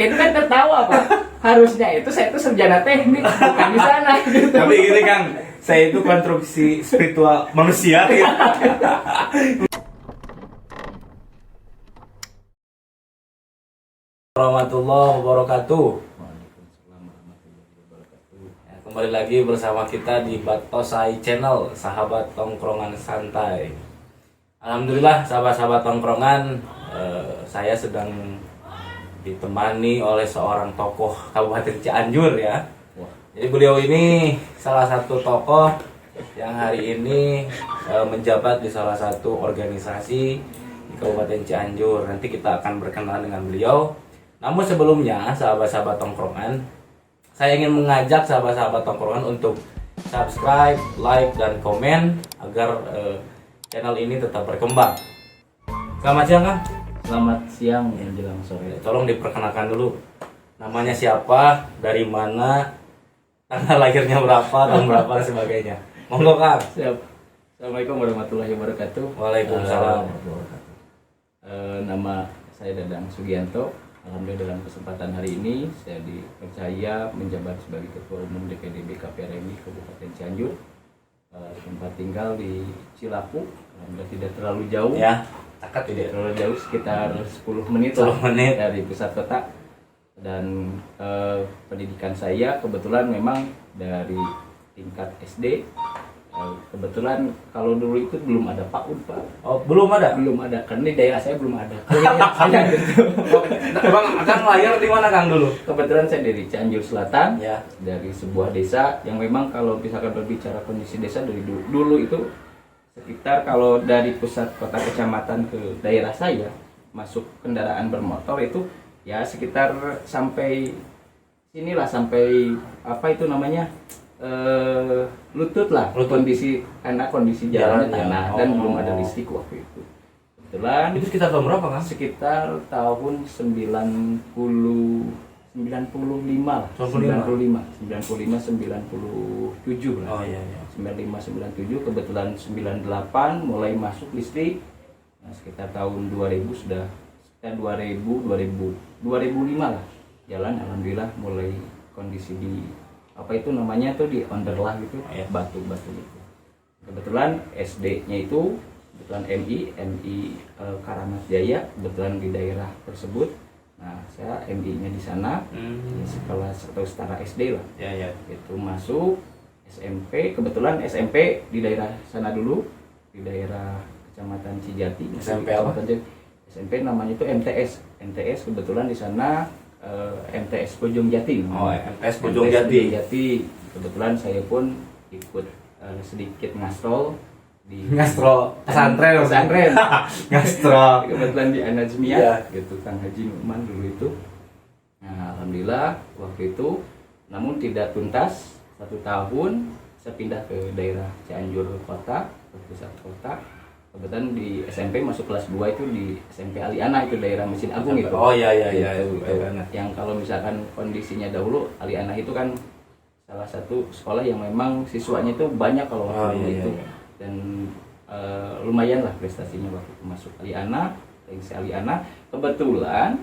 Itu kan tertawa Pak. Harusnya itu saya itu sarjana teknik bukan di sana gitu. Tapi gini Kang, saya itu konstruksi spiritual manusia gitu. Warahmatullahi wabarakatuh. Ya, kembali lagi bersama kita di Batosai Channel, sahabat tongkrongan santai. Alhamdulillah sahabat-sahabat tongkrongan, saya sedang ditemani oleh seorang tokoh Kabupaten Cianjur ya. Jadi beliau ini salah satu tokoh yang hari ini menjabat di salah satu organisasi di Kabupaten Cianjur. Nanti kita akan berkenalan dengan beliau. Namun sebelumnya sahabat-sahabat tongkrongan, saya ingin mengajak sahabat-sahabat tongkrongan untuk subscribe, like, dan komen agar channel ini tetap berkembang. Selamat siang Kang. Selamat siang menjelang sore. Tolong diperkenalkan dulu, namanya siapa, dari mana, tanggal lahirnya berapa, tahun berapa, dan sebagainya. Monggo Kang. Siap. Assalamualaikum warahmatullahi wabarakatuh. Waalaikumsalam. Nama saya Dadang Sugianto. Alhamdulillah dalam kesempatan hari ini saya dipercaya menjabat sebagai Ketua Umum DPD BKPRMI Kabupaten Cianjur. Tempat tinggal di Cilaku. Alhamdulillah tidak terlalu jauh. Ya, dekat Tidak terlalu jauh, sekitar 10 menit 10 menit dari pusat kota. Dan pendidikan saya kebetulan memang dari tingkat SD. Kebetulan kalau dulu itu belum ada PAUD Pak. Oh, belum ada? Belum ada, karena di daerah saya belum ada. Saya gitu. Bang, Kang lahir di mana Kang dulu? Kebetulan saya dari Cianjur Selatan, Ya. dari sebuah desa yang memang kalau misalkan berbicara kondisi desa dari dulu itu sekitar kalau dari pusat kota kecamatan ke daerah saya masuk kendaraan bermotor itu ya sekitar sampai sinilah, sampai apa itu namanya lutut lah, kondisi karena kondisi jalannya Jalan, tanah ya. dan Oh. belum ada listrik waktu itu. Kebetulan Itu sekitar tahun berapa Kang? sekitar tahun 95 lah. 97 lah. Oh iya iya. 95 97 kebetulan 98 mulai masuk listrik. Nah, sekitar tahun 2000 sudah sekitar 2005 lah. Jalan alhamdulillah mulai kondisi di apa itu namanya tuh di underlah gitu, Ya. batu-batu gitu. Kebetulan SD-nya itu kebetulan MI Karamat Jaya, kebetulan di daerah tersebut. Nah, saya MI-nya di sana, di sekelas atau setara SD lah. Ya ya. Itu masuk SMP, kebetulan SMP di daerah sana dulu, di daerah Kecamatan Cijati. SMP apa? SMP namanya itu MTS kebetulan di sana MTS Bojong Jati. Oh, MTS Bojong Jati. Kebetulan saya pun ikut sedikit ngastrol di Ngastro pesantren. Ngastro. kebetulan di An-Najmiyah, Iya. gitu, Kang Haji Numan dulu itu. Nah, alhamdulillah waktu itu, namun tidak tuntas 1 tahun saya pindah ke daerah Cianjur kota, ke pusat kota. Kebetulan di SMP masuk kelas 2 itu di SMP Aliana, itu daerah Mesin Agung itu. Oh iya iya iya. Gitu. Yang kalau misalkan kondisinya dahulu Aliana itu kan salah satu sekolah yang memang siswanya itu banyak kalau waktu dulu itu. Iya. Dan lumayan lah prestasinya waktu itu masuk Aliana, Tengsi Aliana. Kebetulan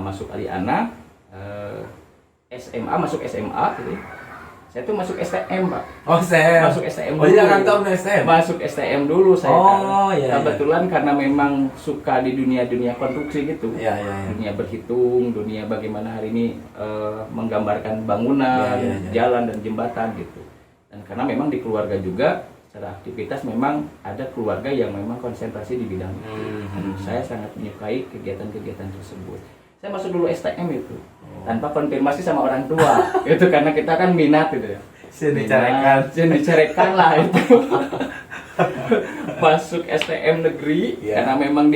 masuk Aliana, SMA masuk SMA gitu. Saya tuh masuk STM Pak. Oh, STM. Masuk STM Oh, dulu. iya kan tahun STM. Masuk STM dulu saya. Oh, iya, Kebetulan karena memang suka di dunia konstruksi gitu. Iya iya iya. Dunia berhitung, dunia bagaimana hari ini menggambarkan bangunan, Iya, iya, iya. jalan dan jembatan gitu. Dan karena memang di keluarga juga secara aktivitas memang ada keluarga yang memang konsentrasi di bidang itu. Dan saya sangat menyukai kegiatan-kegiatan tersebut. Saya masuk dulu STM itu tanpa konfirmasi sama orang tua. Itu karena kita kan minat gitu ya. Dicarekan lah itu. Masuk STM negeri Iya. karena memang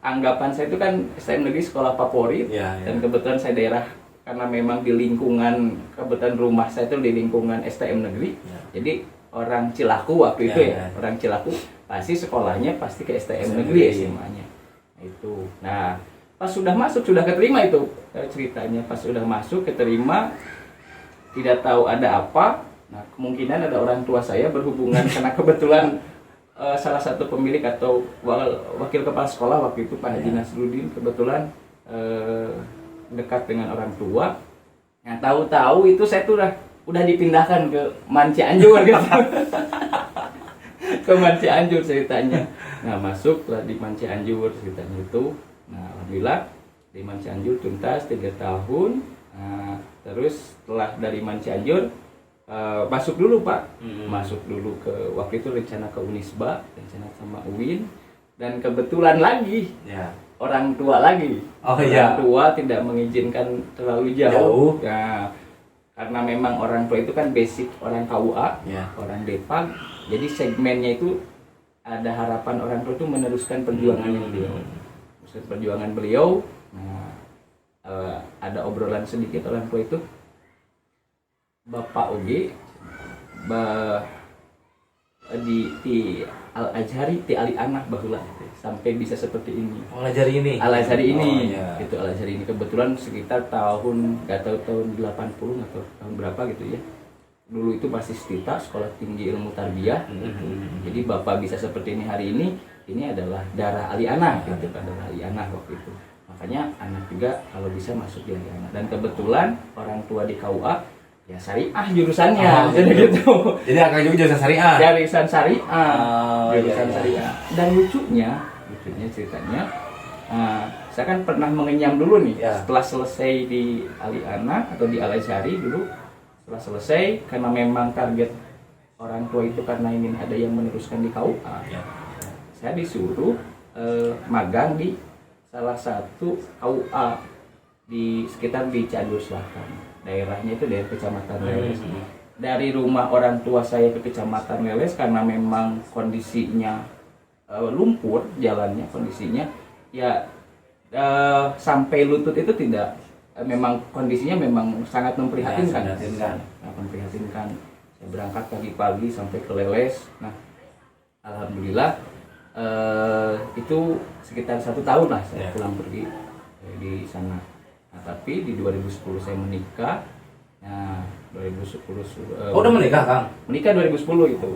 anggapan saya itu kan STM negeri sekolah favorit. Iya, iya. Dan kebetulan saya daerah karena memang di lingkungan, kebetulan rumah saya itu di lingkungan STM negeri. Iya. Jadi orang Cilaku waktu itu Iya, iya. orang Cilaku pasti sekolahnya pasti ke STM STM negeri negeri. SMA-nya. Nah, itu. Nah, pas sudah masuk sudah keterima itu ceritanya, pas sudah masuk keterima tidak tahu ada apa. Nah, kemungkinan ada orang tua saya berhubungan karena kebetulan salah satu pemilik atau wakil kepala sekolah waktu itu Pak Haji Nasruddin kebetulan dekat dengan orang tua. Nah, tahu-tahu itu saya tuh udah dipindahkan ke Cianjur gitu. Ke Cianjur ceritanya. Nah, masuklah di Cianjur ceritanya itu. Nah, alhamdulillah di Cianjur tuntas 3 tahun. Nah, terus setelah dari Cianjur masuk dulu Pak. Masuk dulu ke waktu itu rencana ke Unisba, rencana sama UIN, dan kebetulan lagi orang tua lagi. Orang tua tidak mengizinkan terlalu jauh. Ya, karena memang orang tua itu kan basic orang KUA, orang Depag. Jadi segmennya itu ada harapan orang tua itu meneruskan perjuangannya beliau. Meneruskan perjuangan beliau. Nah, ada obrolan sedikit orang tua itu. Bapak Oge di Al Azhari ti ali anak baheula sampai bisa seperti ini. Al Azhari ini. Al Azhari ini. Itu Al Azhari ini kebetulan sekitar tahun enggak tahu tahun 80 atau tahun berapa gitu ya. Dulu itu masih STITA, Sekolah Tinggi Ilmu Tarbiyah. Jadi Bapak bisa seperti ini hari ini adalah darah Ali Anak gitu kan, darah Ali Anak waktu itu. Makanya anak juga kalau bisa masuk di Ali Anak. Dan kebetulan orang tua di KUA ya syariah jurusannya, jadi gitu. Jadi Akang juga jurusan syariah. Jurusan syariah, syariah. Dan lucunya ceritanya, saya kan pernah mengenyam dulu nih. Setelah selesai di Ali Anak atau di Al Azhari dulu, setelah selesai karena memang target orang tua itu karena ingin ada yang meneruskan di KUA, saya disuruh magang di salah satu KUA di sekitar di Cianjur Selatan. Daerahnya itu daerah Kecamatan Leles. Dari rumah orang tua saya ke Kecamatan Leles karena memang kondisinya lumpur jalannya, kondisinya ya sampai lutut itu tidak, memang kondisinya memang sangat memprihatinkan. Memprihatinkan. Saya berangkat pagi-pagi sampai ke Leles. Nah, alhamdulillah itu sekitar 1 tahun lah saya pulang pergi di sana. Nah, tapi di 2010 saya menikah. Nah, 2010 udah menikah, Kang? Menikah 2010 itu.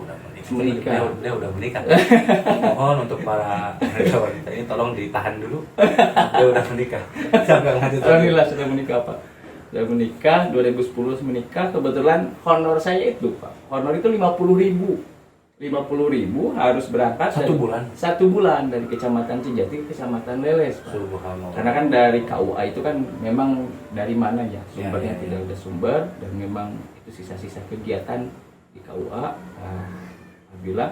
Menikah. Dia udah menikah. Mohon untuk para wanita ini tolong ditahan dulu. Dia udah menikah. Jangan lanjut. Alhamdulillah sudah menikah, Pak. Sudah menikah 2010 menikah. Kebetulan honor saya itu, Pak. Honor itu 50.000. 50.000 harus berangkat 1 bulan. 1 bulan dari Kecamatan Cijati ke Kecamatan Leles, Pak. Karena kan dari KUA itu kan memang dari mana ya sumbernya, tidak ada sumber, dan memang itu sisa-sisa kegiatan di KUA. Alhamdulillah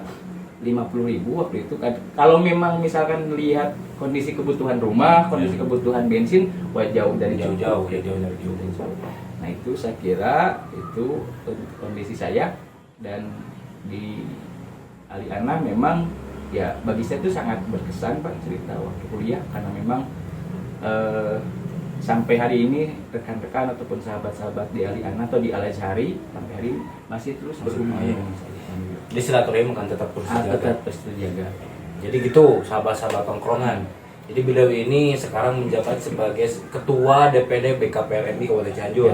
50.000 waktu itu kan, kalau memang misalkan lihat kondisi kebutuhan rumah, kondisi kebutuhan bensin, wah jauh dari jauh. Nah, itu saya kira itu kondisi saya. Dan di Aliana memang ya bagi saya itu sangat berkesan, Pak, cerita waktu kuliah, karena memang sampai hari ini rekan-rekan ataupun sahabat-sahabat di Aliana atau di Al Azhari sampai hari ini masih terus berhubungan dengan saya. Jadi silaturahim kan tetap terus terjaga. Jadi gitu sahabat-sahabat tongkrongan. Jadi beliau ini sekarang menjabat sebagai Ketua DPD BKPRMI Kabupaten Cianjur.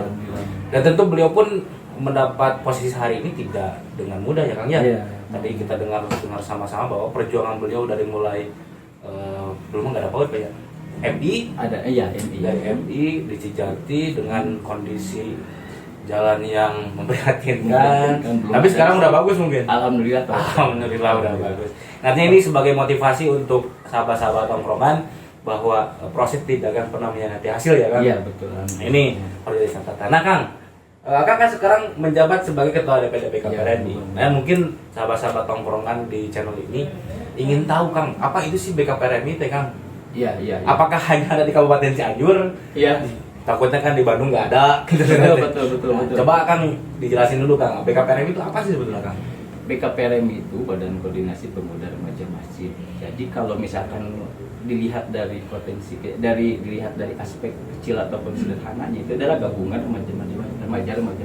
Dan tentu beliau pun mendapat posisi hari ini tidak dengan mudah ya, Kang ya. Tadi kita dengar sama-sama bahwa perjuangan beliau dari mulai belum nggak ada PAUD ya. MI ada MI dari MI di Cijati dengan kondisi jalan yang memprihatinkan. Tapi sekarang udah bagus mungkin. Alhamdulillah. Alhamdulillah udah bagus. Nanti ini sebagai motivasi untuk sahabat-sahabat tongkrongan bahwa proses tidak akan pernah mengkhianati hasil ya, Kang. Iya, betul. Ini harus dicatat. Nah, Kang, Kakak kan sekarang menjabat sebagai Ketua DPD BKPRMI. Nah, mungkin sahabat-sahabat tongkrongan di channel ini ingin tahu, Kang, apa itu sih BKPRMI teh, Kang? Iya. Apakah hanya ada di Kabupaten Cianjur? Iya. Takutnya kan di Bandung nggak ada. Betul. Coba Kang dijelasin dulu, Kang. BKPRMI itu apa sih sebetulnya, Kang? BKPRMI itu Badan Koordinasi Pemuda Remaja Masjid. Jadi kalau misalkan dilihat dari dilihat dari aspek kecil ataupun sederhananya, itu adalah gabungan remaja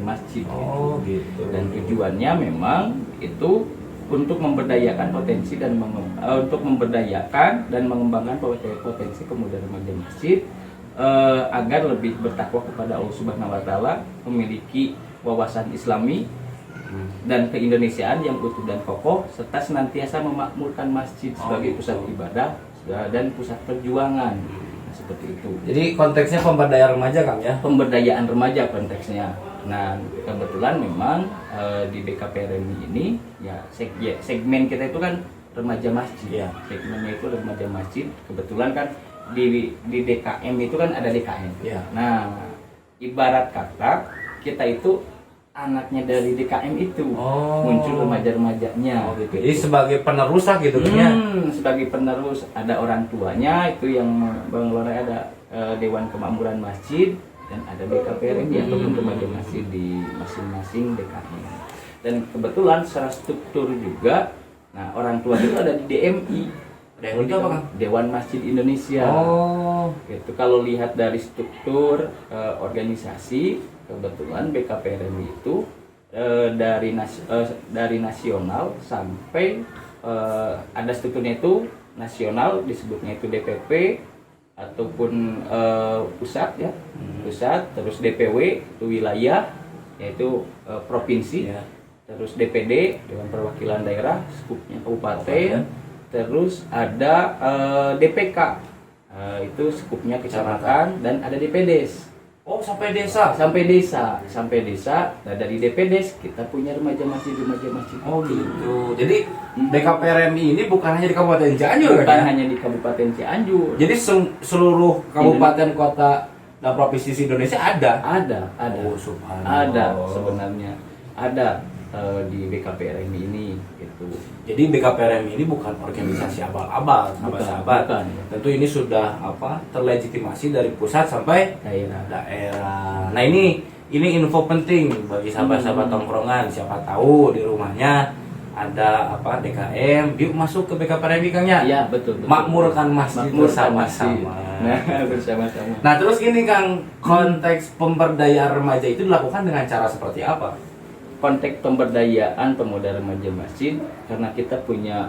masjid. Oh, gitu. Dan tujuannya memang itu untuk memberdayakan potensi dan untuk memberdayakan dan mengembangkan potensi pemuda remaja masjid agar lebih bertakwa kepada Allah Subhanahu wa taala, memiliki wawasan Islami dan keindonesiaan yang utuh dan kokoh, serta senantiasa memakmurkan masjid sebagai pusat ibadah dan pusat perjuangan. seperti itu. Jadi konteksnya pemberdayaan remaja Kang ya. Pemberdayaan remaja konteksnya. Nah, kebetulan memang di BKPRMI ini ya segmen kita itu kan remaja masjid. Iya. Segmennya itu remaja masjid. Kebetulan kan di DKM itu kan ada DKM. Iya. Nah, ibarat kata kita itu anaknya dari DKM itu. Muncul remaja-remajanya. Oh, gitu. Jadi sebagai penerus lah gitu kan ya. Sebagai penerus, ada orang tuanya itu yang mengelola, ada Dewan Kemakmuran Masjid, dan ada BKPRMI ataupun remaja masjid di masing-masing DKM. Dan kebetulan secara struktur juga, nah orang tua itu ada di DMI. DMI itu apa Kang? Dewan Masjid Indonesia. Itu kalau lihat dari struktur organisasi, kebetulan BKPRMI itu dari nasional sampai ada strukturnya itu nasional, disebutnya itu DPP ataupun pusat ya, pusat, terus DPW itu wilayah, yaitu provinsi, terus DPD Dewan Perwakilan Daerah, skupnya kabupaten, terus ada DPK, itu skupnya kecamatan, dan ada DPDes. Oh, sampai desa. Sampai desa. Nah, dari DPDes kita punya remaja masjid. Oh gitu. Jadi BKPRMI ini bukan hanya di Kabupaten Cianjur Bukan kan? hanya di Kabupaten Cianjur. Jadi seluruh kabupaten kota dan provinsi di Indonesia ada. Ada. Oh, subhanallah. Ada sebenarnya. Ada di BKPRMI ini gitu. Jadi BKPRMI ini bukan organisasi abal-abal, sahabat-sahabat. Bukan. Tentu ini sudah terlegitimasi dari pusat sampai daerah. Nah, ini info penting bagi sahabat-sahabat tongkrongan. Siapa tahu di rumahnya ada DKM, yuk masuk ke BKPRMI Kang ya. Iya, betul. Makmurkan masjid bersama-sama. Nah, bersama-sama. Nah, terus ini Kang, konteks pemberdayaan remaja itu dilakukan dengan cara seperti apa? Konteks pemberdayaan pemuda remaja masjid, karena kita punya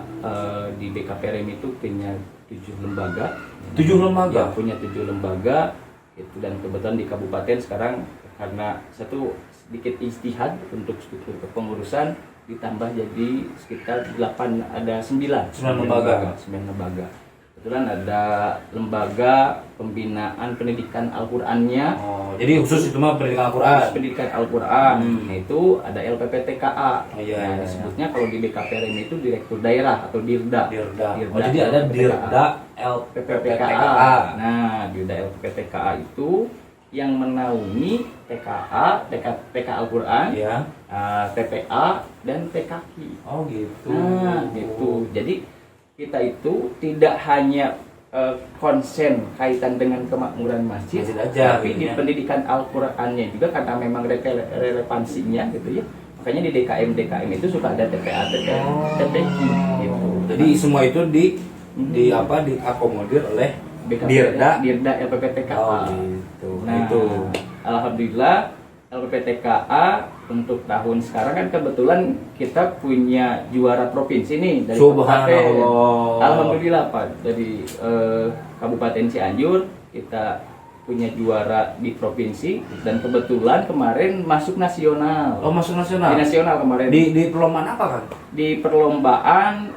di BKPRMI itu punya 7 lembaga. 7 lembaga? Ya, punya 7 lembaga itu, dan kebetulan di kabupaten sekarang karena satu sedikit ijtihad untuk struktur kepengurusan ditambah jadi sekitar 9 lembaga. Kebetulan ada lembaga pembinaan pendidikan Al-Qur'annya. Oh, jadi khusus itu mah pendidikan Al-Qur'an. Pendidikan Al-Qur'an. Nah, itu ada LPPTKA. Iya. Disebutnya kalau di BKPRMI itu Direktur Daerah atau Dirda. Oh, jadi ada Dirda LPPTKA. Nah, Dirda LPPTKA itu yang menaungi TKA, TK Al-Qur'an, ya, TPA, dan TKQ. Oh gitu. Nah, gitu. Jadi kita itu tidak hanya konsen kaitan dengan kemakmuran masjid aja, tapi di pendidikan Al-Qur'annya juga, karena memang relevansinya gitu ya. Makanya di DKM itu suka ada TPA, TPQ gitu. Jadi semua itu diakomodir oleh Dirda LPPTKA. Oh gitu. Nah, itu alhamdulillah LPPTKA untuk tahun sekarang kan kebetulan kita punya juara provinsi nih dari Subhanallah. Alhamdulillah Pak, dari Kabupaten Cianjur kita punya juara di provinsi, dan kebetulan kemarin masuk nasional. Oh, masuk nasional. Di nasional kemarin. Di perlombaan apa kan? Di perlombaan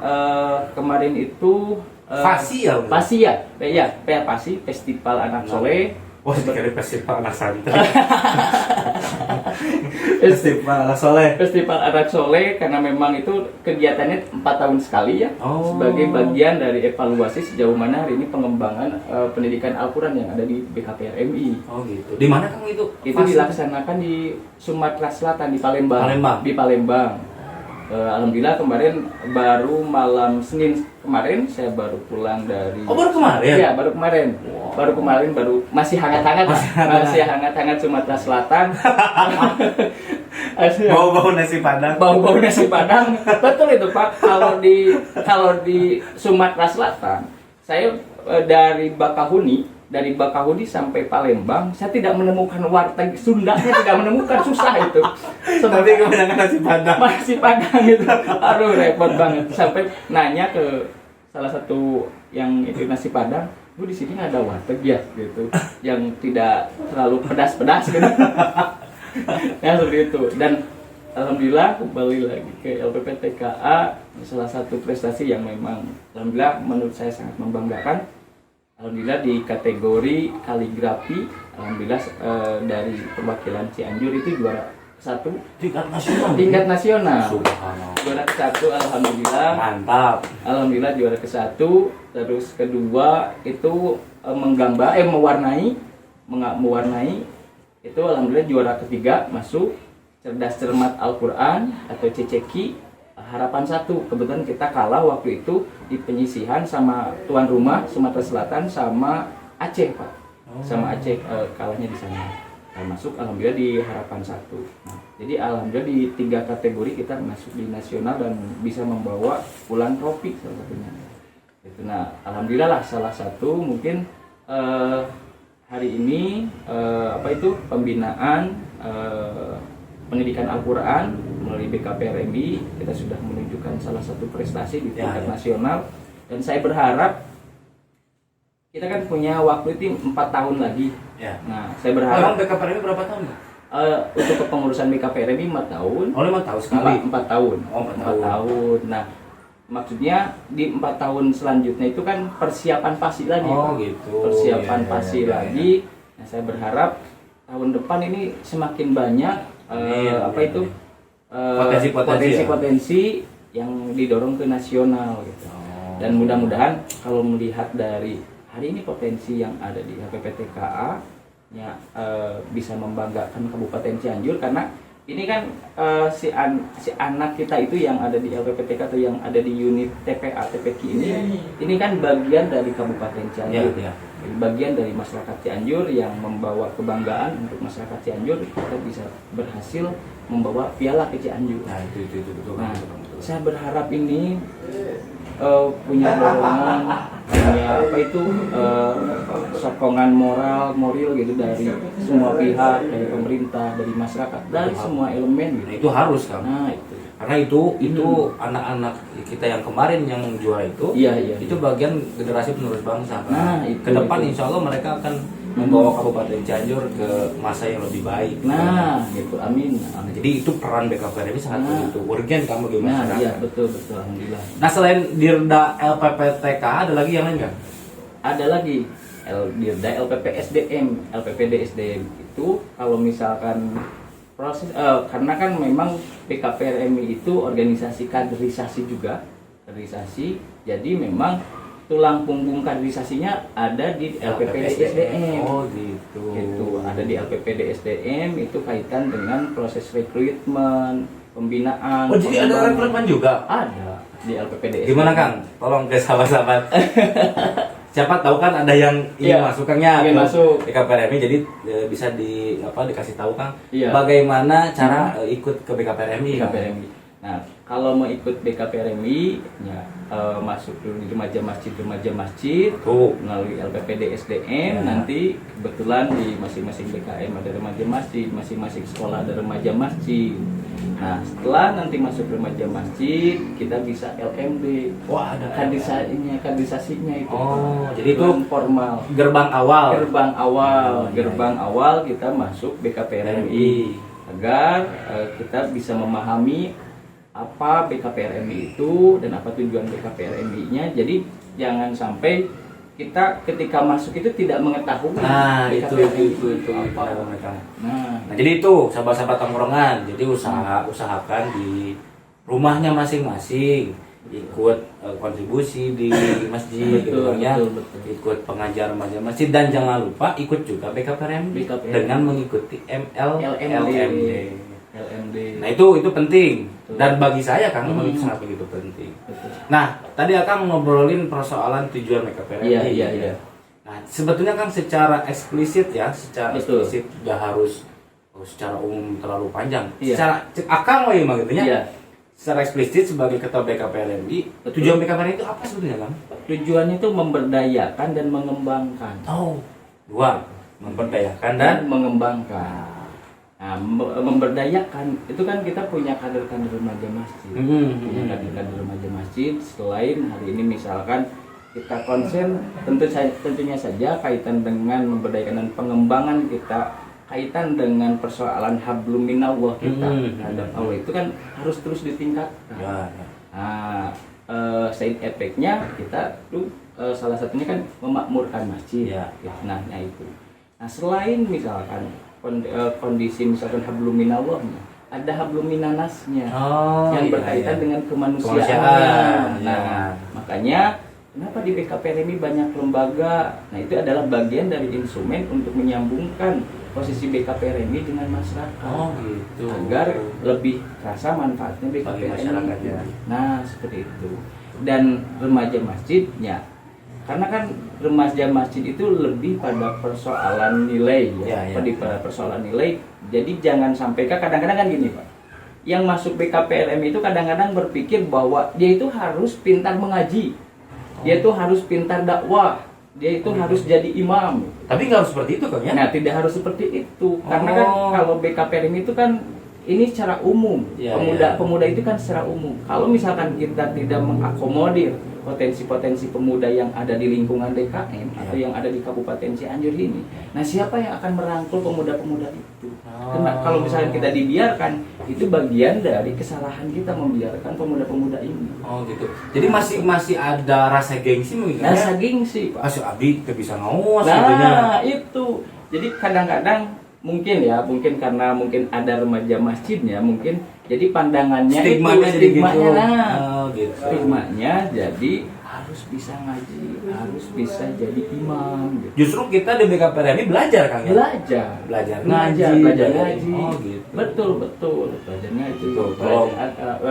kemarin itu Pasi ya, Pasi Festival Anak Soleh. Wah, dikira festival anak santri. Festival Anak Soleh, karena memang itu kegiatannya 4 tahun sekali ya. Sebagai bagian dari evaluasi sejauh mana hari ini pengembangan pendidikan Al-Qur'an yang ada di BKPRMI. Oh gitu. Di mana Kang itu? Itu dilaksanakan di Sumatera Selatan, di Palembang. Di Palembang. Alhamdulillah kemarin baru malam Senin kemarin saya baru pulang dari. Oh, baru kemarin? Iya, baru kemarin. Wow. Baru masih hangat-hangat. Masih hangat-hangat Sumatera Selatan. Bau-bau nasi padang. Bau-bau nasi padang. Betul itu, Pak. Kalau di Sumatera Selatan, saya dari Bakahuni sampai Palembang, saya tidak menemukan warteg Sundanya, tidak menemukan, susah itu. Tapi kebanyakan nasi padang gitu. Aduh, repot banget. Sampai nanya ke salah satu yang itu nasi padang, Bu, di sini nggak ada warteg ya, gitu, yang tidak terlalu pedas-pedas gitu. Ya seperti itu. Dan alhamdulillah kembali lagi ke LPPTKA, salah satu prestasi yang memang alhamdulillah menurut saya sangat membanggakan. Alhamdulillah di kategori kaligrafi, alhamdulillah dari perwakilan Cianjur itu juara satu Tingkat nasional. tingkat nasional. Subhanallah. Juara ke-1 alhamdulillah. Mantap. Alhamdulillah juara ke-1, terus kedua itu mewarnai itu alhamdulillah juara ketiga masuk cerdas cermat Al-Qur'an atau CCQ harapan 1. Kebetulan kita kalah waktu itu di penyisihan sama tuan rumah Sumatera Selatan sama Aceh, Pak. Sama Aceh, kalahnya di sana. Nah, masuk alhamdulillah di harapan 1. Nah, jadi alhamdulillah di 3 kategori kita masuk di nasional dan bisa membawa pulang trofi salah satunya. Itu, nah alhamdulillah lah salah satu mungkin hari ini pembinaan pendidikan Al-Quran melalui BKPRMI kita sudah menunjukkan salah satu prestasi di tingkat nasional, dan saya berharap kita kan punya waktu itu 4 tahun lagi. Nah saya berharap BKPRMI berapa tahun? untuk kepengurusan BKPRMI 4 tahun. 5 tahun sekali. 4 tahun. Oh, 4 tahun. Nah maksudnya di 4 tahun selanjutnya itu kan persiapan pasti lagi. Oh Pak. gitu. Persiapan pasti lagi. Nah saya berharap tahun depan ini semakin banyak potensi-potensi yang didorong ke nasional gitu. Dan mudah-mudahan kalau melihat dari hari ini potensi yang ada di HPPTKA ya, bisa membanggakan Kabupaten Cianjur, karena ini kan si anak kita itu yang ada di LPPTK atau yang ada di unit TPA TPQ ini kan bagian dari Kabupaten Cianjur. Bagian dari masyarakat Cianjur yang membawa kebanggaan untuk masyarakat Cianjur. Kita bisa berhasil membawa piala ke Cianjur. Nah itu betul. Nah, saya berharap ini punya dorongan, sokongan moral gitu dari semua pihak, dari pemerintah, dari masyarakat, dari semua elemen gitu. Nah, itu harus kan. Nah, itu. Karena itu anak-anak kita yang kemarin yang juara itu, itu bagian generasi penerus bangsa. Nah, itu, ke depan insya Allah mereka akan membawa Kabupaten Cianjur ke masa yang lebih baik. Nah, gitu. Amin. Jadi itu peran BKPRMI sangat begitu urgen kamu di masyarakat. Nah, iya betul alhamdulillah. Nah, selain Dirda LPPTK ada lagi yang lain nggak? Ada lagi Dirda LPPSDM. LPPDSDM itu kalau misalkan proses karena kan memang BKPRMI itu organisasi kaderisasi juga, jadi memang tulang punggung kaderisasinya ada di LPPDSDM. Oh gitu. Gitu, ada di LPPDSDM, itu kaitan dengan proses rekrutmen, pembinaan. Oh, jadi ada rekrutmen juga? Ada di LPPDSDM. Gimana Kang? Tolong ke sahabat-sahabat. Siapa tahu kan ada yang ingin masuk Kangnya masuk BKPRMI, jadi bisa dikasih tahu Kang Iya. bagaimana cara ikut ke BKPRMI. Nah, kalau mau ikut BKPRMI ya, masuk dulu di remaja masjid melalui LPPD SDM. Nanti kebetulan di masing-masing BKM ada remaja masjid, masing-masing sekolah ada remaja masjid. Nah, setelah nanti masuk remaja masjid, kita bisa LMD. Wah, ada kaderisasinya itu. Oh, jadi itu formal. Gerbang awal kita masuk BKPRMI agar kita bisa memahami apa BKPRMI itu dan apa tujuan BKPRMI-nya. Jadi jangan sampai kita ketika masuk itu tidak mengetahui BKPRMI itu apa. Nah, jadi itu sahabat-sahabat tongkrongan. Jadi usahakan di rumahnya masing-masing ikut kontribusi di masjid, betul. Ikut pengajar remaja masjid, dan jangan lupa ikut juga BKPRMI dengan mengikuti LMD. Nah itu penting. Betul. Dan bagi saya Kang itu sangat begitu penting. Betul. Nah tadi Akang ngobrolin persoalan tujuan BKPRMI. Iya. Nah sebetulnya Kang secara eksplisit eksplisit sudah harus secara umum terlalu panjang. Iya. Secara Akang gitu ya. Iya. Secara eksplisit sebagai ketua BKPRMI, tujuan BKPRMI itu apa sebetulnya Kang? Tujuannya itu memberdayakan dan mengembangkan. Dua, memberdayakan dan mengembangkan. Nah, memberdayakan itu kan kita punya kader-kader remaja masjid. Kader-kader remaja masjid. Selain hari ini misalkan kita konsen tentunya saja kaitan dengan memberdayakan dan pengembangan kita, kaitan dengan persoalan hablum minallah kita terhadap Allah itu kan harus terus ditingkatkan. Nah, side effect-nya kita tuh salah satunya kan memakmurkan masjid. Ya. Nah, itu. Nah, selain misalkan kondisi misalkan hablum minallah, ada hablum minanasnya yang berkaitan dengan kemanusiaan. Nah, makanya kenapa di BKPRMI banyak lembaga? Nah, itu adalah bagian dari instrumen untuk menyambungkan posisi BKPRMI dengan masyarakat. Gitu. Agar lebih terasa manfaatnya bagi masyarakat ya. Nah, seperti itu. Dan remaja masjidnya, karena kan remaja masjid itu lebih pada persoalan nilai ya. Pada persoalan nilai. Jadi jangan sampai kadang-kadang kan gini Pak, yang masuk BKPRMI itu kadang-kadang berpikir bahwa dia itu harus pintar mengaji, dia itu harus pintar dakwah, dia itu harus jadi imam. Tapi nggak harus seperti itu kan ya? Nah, tidak harus seperti itu. Karena kan kalau BKPRMI itu kan ini secara umum. Pemuda itu kan secara umum. Kalau misalkan kita tidak mengakomodir potensi-potensi pemuda yang ada di lingkungan DKM atau yang ada di Kabupaten Cianjur ini, nah siapa yang akan merangkul pemuda-pemuda itu? Karena kalau misalnya kita dibiarkan, itu bagian dari kesalahan kita membiarkan pemuda-pemuda ini. Oh gitu. Jadi masih ada rasa gengsi mungkin. Rasa gengsi, Pak. Asal Abi kita bisa ngawas nah, itu. Jadi kadang-kadang mungkin karena ada remaja masjidnya, mungkin jadi pandangannya stigmanya itu jadi gitu. Gitu. Stigmanya jadi harus bisa ngaji, harus bisa jadi imam gitu. Justru kita di BKPRMI belajar kan ya? Belajar ngaji. Oh gitu. Betul, belajar ngaji.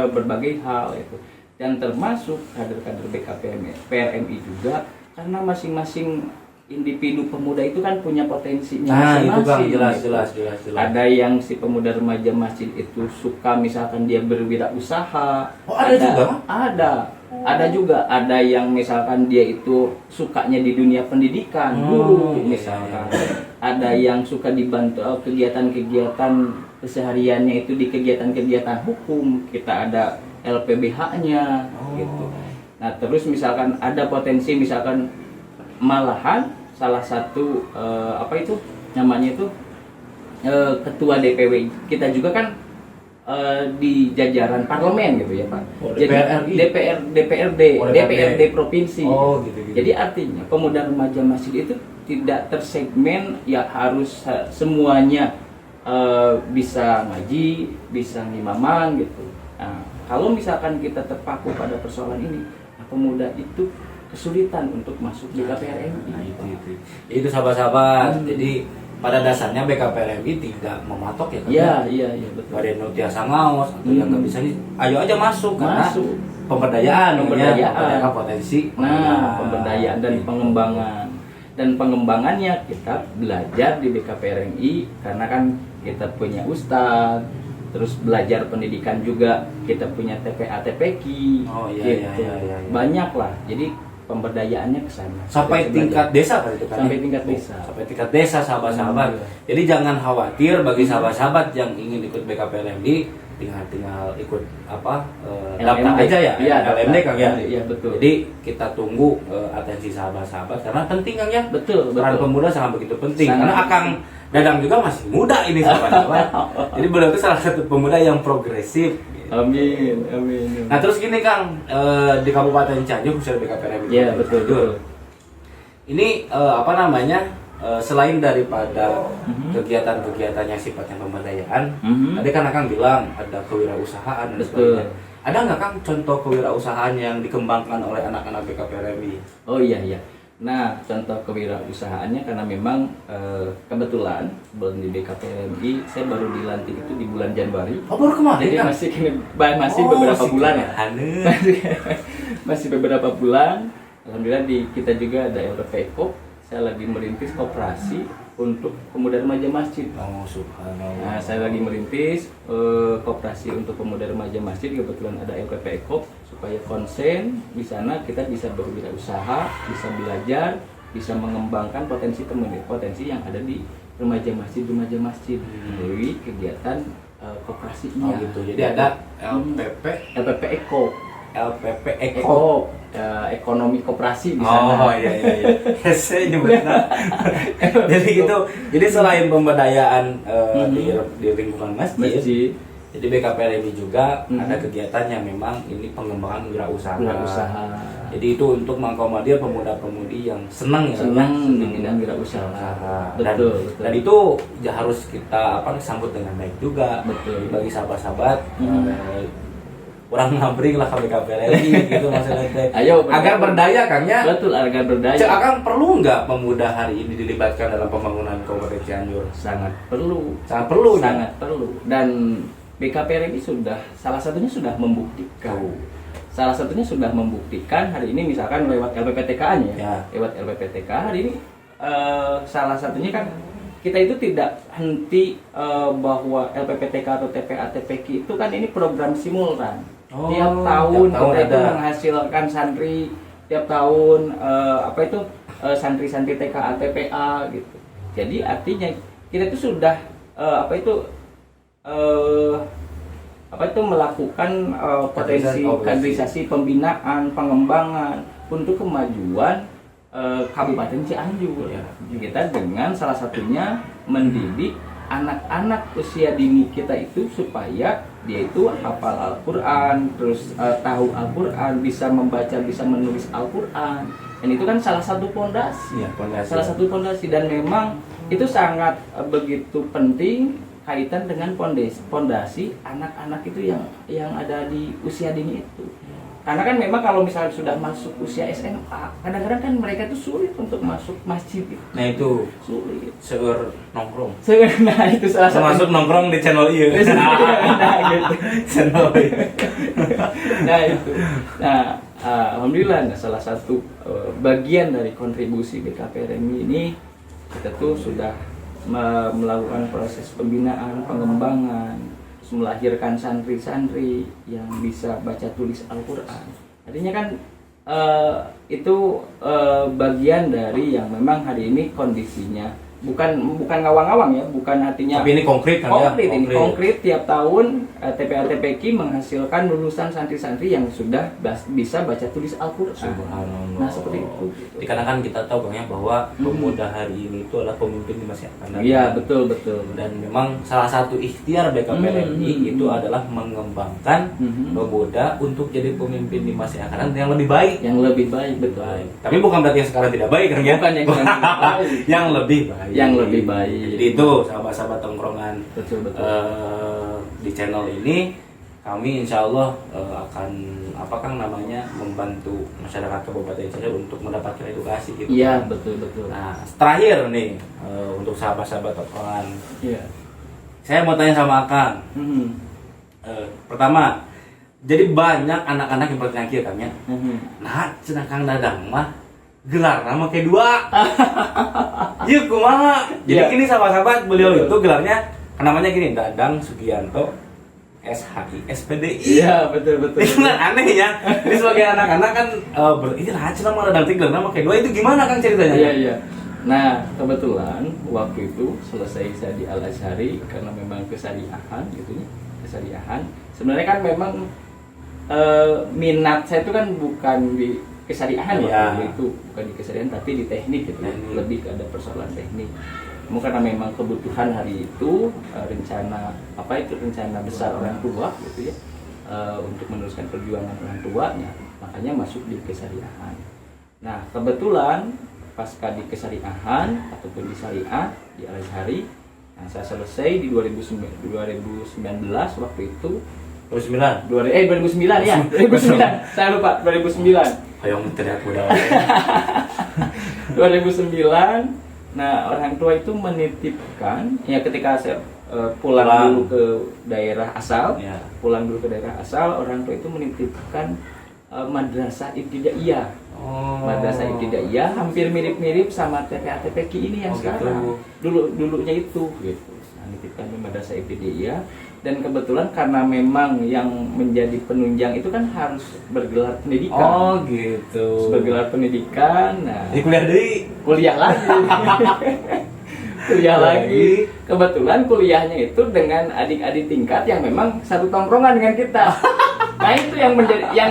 Berbagai hal itu. Dan termasuk kader-kader BKPRMI juga, karena masing-masing individu pemuda itu kan punya potensinya masing-masing. Itu kan jelas. Ada yang si pemuda remaja masjid itu suka misalkan dia berwirausaha. Ada juga yang misalkan dia itu sukanya di dunia pendidikan, guru misalkan. Ada yang suka dibantu kegiatan-kegiatan kesehariannya itu di kegiatan-kegiatan hukum. Kita ada LPBH-nya gitu. Nah, terus misalkan ada potensi misalkan malahan salah satu ketua DPW kita juga kan di jajaran parlemen gitu ya Pak. DPRD provinsi. Gitu. Jadi artinya pemuda remaja masjid itu tidak tersegmen ya harus semuanya bisa ngaji, bisa ngimaman gitu. Nah, kalau misalkan kita terpaku pada persoalan ini, pemuda itu kesulitan untuk masuk di BKPRMI. Nah, itu sahabat-sahabat. Jadi pada dasarnya BKPRMI tidak mematok ya kan? Iya, betul. Pada yang tiasa ngaos atau yang nggak bisa ayo aja masuk. Karena pemberdayaan potensi. Pemberdayaan dan pengembangan. Dan pengembangannya kita belajar di BKPRMI karena kan kita punya ustadz, terus belajar pendidikan juga kita punya TPA TPQ. Iya. Banyak lah. Jadi pemberdayaannya ke sana. Sampai tingkat desa kan itu kan? Sampai tingkat desa. Sampai tingkat desa sahabat-sahabat. Jadi jangan khawatir bagi sahabat-sahabat yang ingin ikut BKPRMI, tinggal ikut daftar aja ya. LMD Kang ya. Iya betul. Jadi kita tunggu atensi sahabat-sahabat karena penting Kang ya. Betul. Peran pemuda sangat begitu penting. Karena Akang Dadang juga masih muda ini sahabat-sahabat. Jadi beliau itu salah satu pemuda yang progresif. Amin. Nah terus gini Kang, di Kabupaten Cianjur khususnya BKPRMI. Iya betul. Ini selain daripada kegiatan-kegiatan yang sifatnya pemberdayaan, tadi kan Kang bilang ada kewirausahaan dan sebagainya. Ada nggak Kang contoh kewirausahaan yang dikembangkan oleh anak-anak BKPRMI? Oh iya. Nah, contoh kewirausahaannya karena memang kebetulan sebelum di BKPRMI saya baru dilantik itu di bulan Januari. Oh, baru kemarin. Jadi kan? masih beberapa bulan ya. Masih beberapa bulan. Alhamdulillah kita juga ada LPP Ekop. Saya lagi merintis koperasi untuk pemuda remaja masjid. Oh, subhanallah. Nah, saya lagi merintis koperasi untuk pemuda remaja masjid. Kebetulan ada LPP Ekop supaya konsen di sana kita bisa berwirausaha, bisa belajar, bisa mengembangkan potensi yang ada di remaja masjid melalui kegiatan koperasinya. Oh gitu. Jadi ada LPP Ekop. LPP Ekop. Ekonomi koperasi di sana. Oh iya. Saya nyebutnya. Jadi gitu. Jadi selain pemberdayaan di lingkungan masjid, Jadi BKPR ini juga Mhm. ada kegiatan yang memang ini pengembangan wirausaha. Wirausaha. Jadi itu untuk mengakomodir pemuda-pemudi yang senang ya, Senang Mas, di bidang wirausaha. dan, Betul. dan itu ya harus kita sambut dengan baik juga. Betul. Bagi sahabat-sahabat, Mhm. orang ngabring lah ke BKPR gitu maksudnya teh. Ayo, Agar berdaya Kang ya. Betul, agar berdaya. Cek Akang perlu nggak pemuda hari ini dilibatkan dalam pembangunan Kabupaten Cianjur? Sangat perlu. Sangat perlu ya? Sangat perlu. Dan BKPR ini salah satunya sudah membuktikan. Salah satunya sudah membuktikan hari ini misalkan lewat LPPTK-nya Ya. Lewat LPPTK hari ini salah satunya kan kita itu tidak henti bahwa LPPTK atau TPA TPQ itu kan ini program simultan. Oh, Tiap tahun tiap tahun kita itu ada. menghasilkan santri, tiap tahun santri-santri TKA TPA gitu. Jadi artinya kita itu sudah melakukan potensi kaderisasi, pembinaan, pengembangan untuk kemajuan Kabupaten Cianjur. Ya. Kita dengan salah satunya mendidik anak-anak usia dini kita itu supaya dia itu hafal Al-Quran, terus tahu Al-Quran, bisa membaca, bisa menulis Al-Quran. Dan itu kan salah satu pondasi. Iya, pondasi. Salah satu pondasi, dan memang itu sangat begitu penting kaitan dengan pondasi anak-anak itu yang ada di usia dini itu. Karena kan memang kalau misalnya sudah masuk usia SMA, kadang-kadang kan mereka itu sulit untuk masuk masjid. Nah itu Sulit. seur nongkrong. Nah itu salah satu. Termasuk nongkrong di channel iya. Nah, gitu. Channel iya. Nah itu. Nah alhamdulillah salah satu bagian dari kontribusi BKPRMI ini kita tuh sudah melakukan proses pembinaan, pengembangan, terus melahirkan santri-santri yang bisa baca tulis Al-Quran. Artinya kan itu bagian dari yang memang hari ini kondisinya bukan ngawang-ngawang ya, bukan artinya. Tapi ini konkret kan ya? Konkret, ini konkret. Tiap tahun TPA TPQ menghasilkan lulusan santri-santri yang sudah bisa baca tulis Al-Quran. Subhanallah. Nah seperti itu. Dikarenakan kita tahu Kang ya bahwa pemuda hari ini itu adalah pemimpin di masa yang akan datang. Iya betul. Dan memang salah satu ikhtiar BKPRMI itu adalah mengembangkan pemuda untuk jadi pemimpin di masa yang akan datang yang lebih baik. Yang lebih baik, betul. Tapi bukan berarti yang sekarang tidak baik kan ya? Bukan yang sekarang tidak baik. Yang lebih baik. Yang lebih baik. Jadi itu sahabat-sahabat tongkrongan Betul. di channel ini kami insya Allah akan membantu masyarakat Kabupaten Cianjur untuk mendapatkan edukasi gitu. Iya betul. Nah terakhir nih untuk sahabat-sahabat tongkrongan, Iya. saya mau tanya sama Akang. Pertama, jadi banyak anak-anak yang bertanya Kang ya. Nah, cenah Kang Dadang mah gelar nama kedua. Yuk kumaha. Jadi Iya. ini sahabat-sahabat beliau Betul. itu gelarnya namanya gini, Dadang Sugianto SHI SPDI. Iya betul. Itu kan aneh ya. Jadi sebagai anak-anak kan ini lah cenah Dadang gelar nama kedua itu gimana Kang ceritanya? Iya. Nah kebetulan waktu itu selesai saya di Al Azhari karena memang kesariahan gitu ya, kesariahan. Sebenarnya kan memang minat saya itu kan bukan di kesariahan Ya. waktu itu, bukan di kesariahan tapi di teknik gitu, lebih ada persoalan teknik. Mungkin karena memang kebutuhan hari itu rencana besar orang tua gitu ya, untuk meneruskan perjuangan orang tuanya, makanya masuk di kesariahan. Nah kebetulan pasca di kesariahan ataupun di syariah di Al Azhari, nah saya selesai di 2019 waktu itu. 2009. 2009 ya, 2009. Saya lupa 2009. Hayang teriak udah. 2009. Nah, orang tua itu menitipkan ya ketika saya pulang dulu ke daerah asal. Ya. Pulang dulu ke daerah asal, orang tua itu menitipkan madrasah ibtidaiyah. Madrasah ibtidaiyah hampir mirip-mirip sama TPA TPQ ini yang sekarang. Dulunya itu gitu. Nah, nitipkan di madrasah ibtidaiyah. Dan kebetulan karena memang yang menjadi penunjang itu kan harus bergelar pendidikan. Oh gitu. Bergelar pendidikan, nah Di kuliah deui. kuliah lagi. kuliah lagi. Kebetulan kuliahnya itu dengan adik-adik tingkat yang memang satu tongkrongan dengan kita. Nah itu yang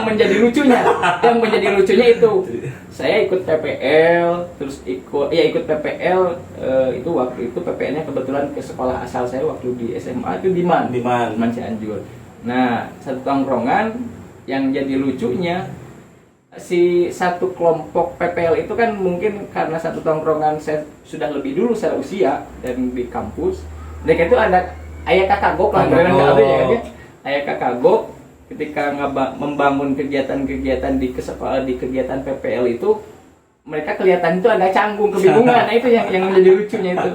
menjadi lucunya. Yang menjadi lucunya itu saya ikut PPL, terus ikut PPL itu waktu itu PPL-nya kebetulan ke sekolah asal saya waktu di SMA itu di Man Cianjur. Nah satu tongkrongan yang jadi lucunya si satu kelompok PPL itu kan mungkin karena satu tongkrongan saya sudah lebih dulu secara usia dan di kampus. Mereka itu ada ayah kakagok lah, ayah kakagok ketika membangun kegiatan-kegiatan di kegiatan PPL itu mereka kelihatan itu agak canggung, kebingungan. Nah itu yang menjadi lucunya itu.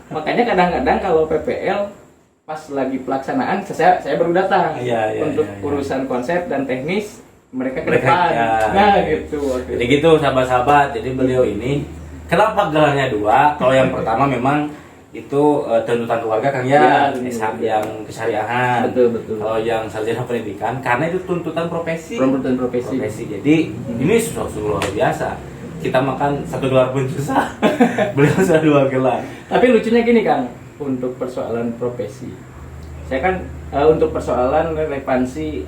Makanya kadang-kadang kalau PPL pas lagi pelaksanaan saya baru datang untuk urusan konsep dan teknis mereka ke depan. Gitu. Jadi gitu sahabat-sahabat. Jadi beliau ini kenapa gelarnya dua? Kalau yang pertama memang itu tuntutan keluarga Kang ya, yang kesyariahan. Betul. Kalau yang sarjana pendidikan karena itu tuntutan profesi. Jadi ini sungguh luar biasa. Kita makan satu gelar pun susah. Beliau sudah dua gelar. Tapi lucunya gini Kang, untuk persoalan profesi. Saya kan untuk persoalan relevansi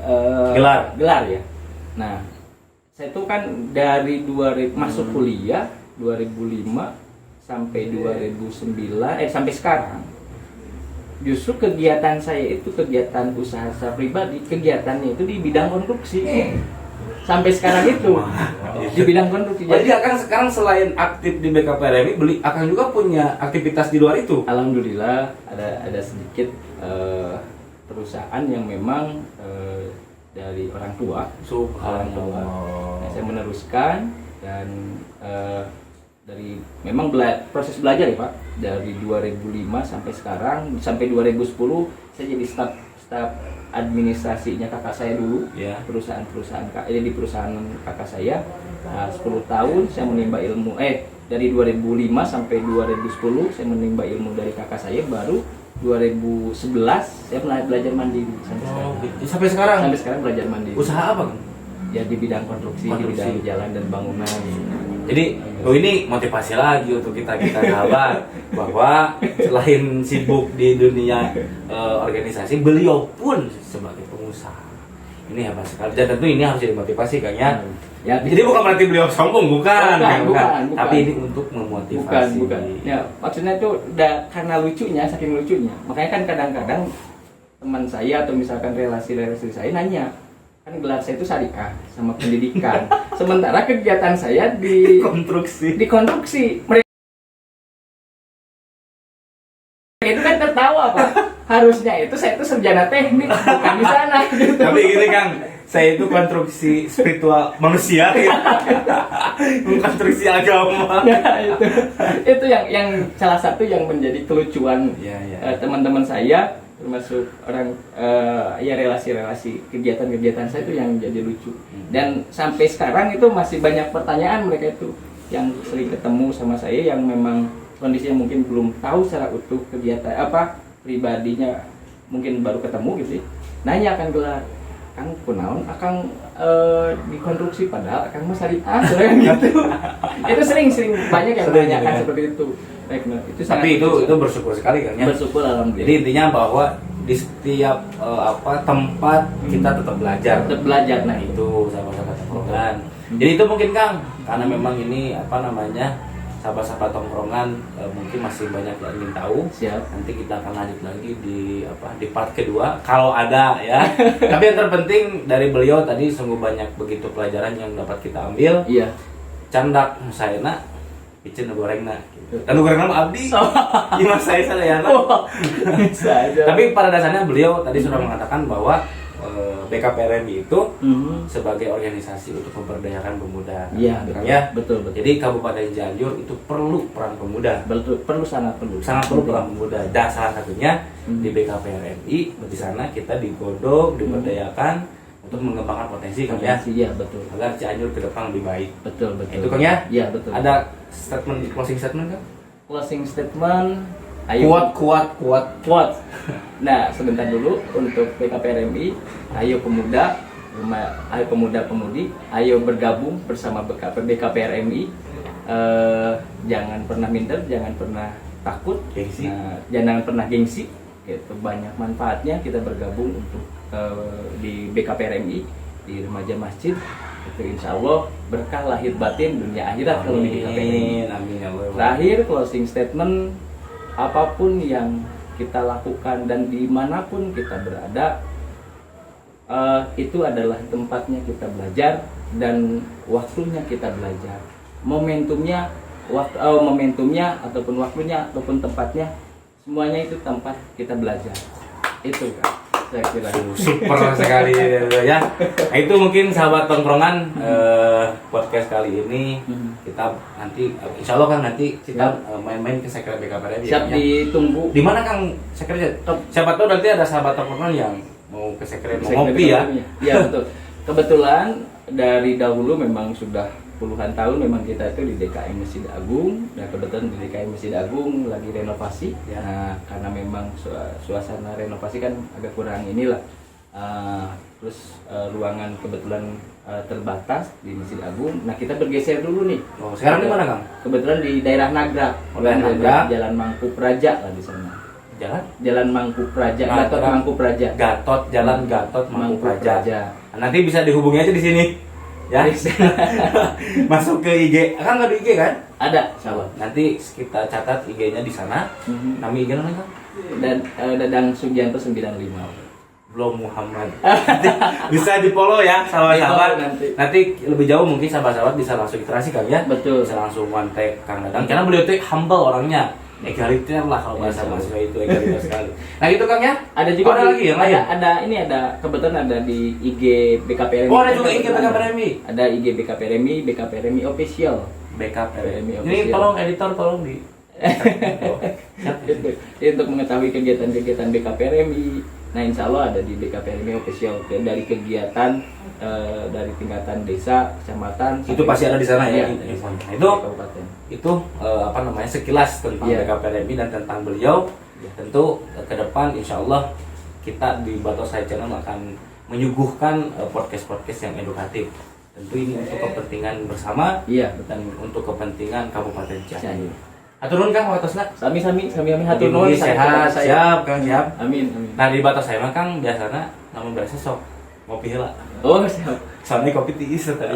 gelar ya. Nah, saya tuh kan dari masuk kuliah 2005 sampai 2009 sampai sekarang. Justru kegiatan saya itu kegiatan usaha saya pribadi, kegiatannya itu di bidang konstruksi. Sampai sekarang itu di bidang konstruksi. Jadi Akang sekarang selain aktif di BKPRMI, Akang juga punya aktivitas di luar itu. Alhamdulillah ada sedikit perusahaan yang memang dari orang tua. Nah, saya meneruskan dan dari memang proses belajar ya Pak, dari 2005 sampai sekarang sampai 2010 saya jadi staf administrasinya kakak saya dulu di perusahaan kakak saya. 10 tahun saya menimba ilmu dari 2005 sampai 2010 saya menimba ilmu dari kakak saya, baru 2011 saya belajar mandiri sampai sekarang. Sampai sekarang belajar mandiri. Usaha apa? Ya di bidang konstruksi, di bidang jalan dan bangunan. Jadi ini motivasi lagi untuk kita sahabat bahwa selain sibuk di dunia organisasi, beliau pun sebagai pengusaha. Ini hebat sekali. Dan tentu ini harus jadi motivasi Kang ya. Jadi bukan berarti beliau sombong, bukan. Tapi ini untuk memotivasi. Bukan. Ya, maksudnya itu udah karena lucunya, saking lucunya. Makanya kan kadang-kadang teman saya atau misalkan relasi-relasi saya nanya, kan gelar saya itu syariah sama pendidikan. Sementara kegiatan saya di konstruksi. Mereka itu kan tertawa Pak. Harusnya itu saya itu sarjana teknik, bukan di sana gitu. Tapi gini Kang, saya itu konstruksi spiritual manusia gitu. Konstruksi agama. Ya, itu yang salah satu yang menjadi kelucuan teman-teman saya, termasuk orang relasi-relasi kegiatan-kegiatan saya itu yang jadi lucu. Dan sampai sekarang itu masih banyak pertanyaan mereka itu yang sering ketemu sama saya yang memang kondisinya mungkin belum tahu secara utuh kegiatan pribadinya, mungkin baru ketemu gitu sih. Nanya akan gelar, Kang kunaon akang di konstruksi padahal akang mah syariah gitu. Itu sering banyak yang menanyakan seperti itu. Tapi itu bersyukur sekali Kang ya. Bersyukur alhamdulillah. Jadi intinya bahwa di setiap tempat kita tetap belajar. Nah itu sahabat-sahabat tongkrongan. Jadi itu mungkin Kang, karena memang ini sahabat-sahabat tongkrongan mungkin masih banyak yang ingin tahu. Siap. Nanti kita akan lanjut lagi di part kedua kalau ada ya. Tapi yang terpenting dari beliau tadi sungguh banyak begitu pelajaran yang dapat kita ambil. Iya. Candak saena picen gorengna gitu. Dan gorengna mah abdi. Ima saya sadayana. Tapi pada dasarnya beliau tadi sudah mengatakan bahwa BKPRMI itu sebagai organisasi untuk memberdayakan pemuda. Iya, betul. Jadi Kabupaten Cianjur itu perlu peran pemuda. Sangat perlu peran pemuda. Dan salah satunya di BKPRMI, di sana kita digodok, diberdayakan untuk mengembangkan potensi Kang ya. Iya, betul. Agar Cianjur ke depan lebih baik. Betul. Itu Kang ya? Iya, betul. Ada closing statement Kang? Closing statement. Kuat. Nah, sebentar dulu untuk BKPRMI, ayo pemuda-pemudi, ayo bergabung bersama BKPRMI. Jangan pernah minder, jangan pernah takut, Gengsi. nah, jangan pernah gengsi. Itu banyak manfaatnya kita bergabung untuk di BKPRMI di remaja masjid. Itu insya Allah berkah lahir batin dunia akhirat kalau di BKPRMI. Amin ya Allah. Terakhir closing statement, apapun yang kita lakukan dan dimanapun kita berada, itu adalah tempatnya kita belajar dan waktunya kita belajar. Momentumnya ataupun waktunya ataupun tempatnya, semuanya itu tempat kita belajar. Itu kan saya kira. Super sekali ya. Nah, itu mungkin sahabat tongkrongan podcast kali ini kita nanti insya Allah kan nanti kita main-main ke sekret BKPRMI. Siap ditunggu. Di mana Kang sekretnya? Siapa tahu nanti ada sahabat tongkrongan yang mau ke sekret mau ngopi ya. Iya betul. Kebetulan dari dahulu memang sudah puluhan tahun memang kita itu di DKM Masjid Agung, dan kebetulan di DKM Masjid Agung lagi renovasi ya. Nah, karena memang suasana renovasi kan agak kurang inilah, terus ruangan kebetulan terbatas di Masjid Agung. Nah, kita bergeser dulu nih. Oh, sekarang di mana Kang? Kebetulan di daerah Nagrak, Jalan Mangku Praja lah di sana. Jalan Mangku Praja, Gatot Mangku Praja. Jalan Gatot Mangku Praja. Nah, nanti bisa dihubungi aja di sini. Ya, masuk ke IG, kan nggak ada IG kan? Ada, insyaallah. Nanti kita catat IG-nya di sana. Nama IG namanya kan? Dan Dadang Sugianto 95. Belum Muhammad. Nanti bisa di follow ya sahabat-sahabat. Nanti lebih jauh mungkin sahabat-sahabat bisa langsung interaksi kan ya? Betul. Bisa langsung kontak Kang Dadang. Karena beliau itu humble orangnya. Egaliter lah kalau bahasa mahasiswa itu, egaliter sekali. Nah itu Kang ya? Ada juga ada lagi yang lain? Ada kebetulan ada di IG BKPRMI. Oh, ada juga IG BKPRMI. Ada IG BKPRMI official. BKPRMI. Ini tolong editor tolong di Jadi untuk mengetahui kegiatan-kegiatan BKPRMI, nah insya Allah ada di BKPRMI official, dari kegiatan dari tingkatan desa, kecamatan. Itu pasti ada di sana ya. Nah, itu apa namanya sekilas tentang BKPRMI dan tentang beliau. Tentu ke depan insya Allah kita di Batosai Channel akan menyuguhkan podcast-podcast yang edukatif. Tentu ini untuk kepentingan bersama dan untuk kepentingan Kabupaten Cianjur. Aturun Kang Batosna. Sami hatur nuhun. Sehat, siap Kang, siap. Amin. Nah di Batosai mah Kang biasana namun biasa sok ngopi heula. Oh, siap. Soalnya kopi tiis tadi.